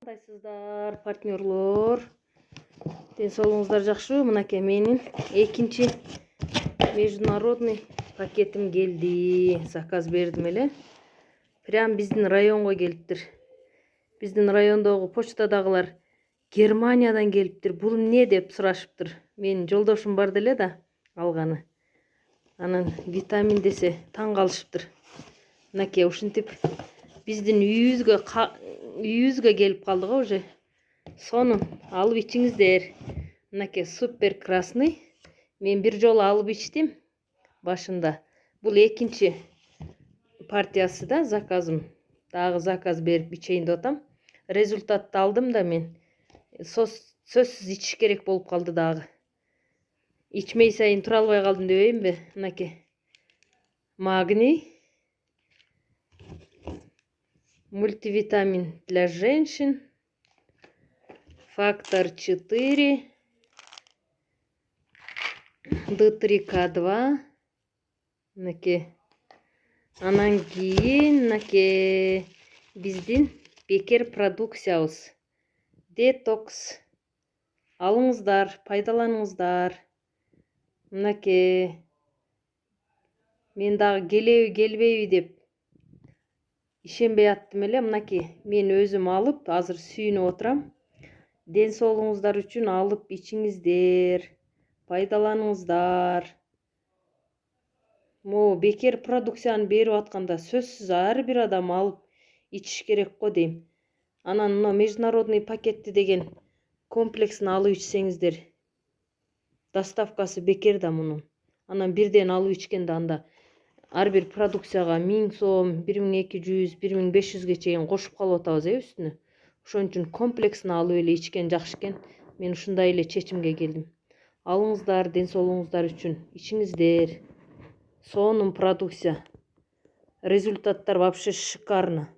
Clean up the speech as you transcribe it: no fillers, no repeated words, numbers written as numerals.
Кандайсыздар, партнерлор. Денсаулығыңыздар жақсы? Мынакей менің экинчи международный пакетим келди. Заказ бердим эле. Прям биздин районго келиптир. Биздин райондогу почтадагылар Германиядан келиптир. Бул эмне деп сурашыптыр. Менин жолдошум бар деле да алганы. Анан витамин десе таң калышыптыр. Мынакей ушинтип биздин үйүбүзгө келип калды го уже. Сонун алып ичиңиздер. Мынакей супер красный. Мен бир жолу алып ичтим башында. Бул экинчи партиясы да заказым. Дагы заказ берип ичейин деп атам. Результатты алдым да мен. Сөзсүз ичиш керек болуп калды дагы. Ичмей сайын тура албай калдым дебейинби? Мынакей. Магний. Мультивитамин для женщин. Фактор 4. D3K2. Мынакей. Анан кийин мынакей биздин бекер продукциябыз. Детокс. Алыңыздар, пайдаланыңыздар. Мынакей. Мен дагы келеби, келбейби деп ишенбей аттым эле. Мынакей мен өзүм алып, азыр сүйүнүп отурам. Ден соолугуңуздар үчүн алып ичиңиздер, пайдаланыңыздар. Мо бекер продукцияны берип атканда сөзсүз ар бир адам алып ичиш керек го дейм. Анан мына международный пакетти деген комплексин алып ичсеңиздер, доставкасы бекер да мунун. Анан бирден алып ичкенде анда ар бир продукцияга 1000 сом, 1200, 1500ге чейин кошуп калып атабыз үстүнө. Ошон үчүн комплексин алып эле ичкен жакшы экен. Мен ушундай эле чечимге келдим. Алыңыздар, ден соолугуңуздар үчүн ичиңиздер. Сонун продукция. Результаттар вообще шикарно.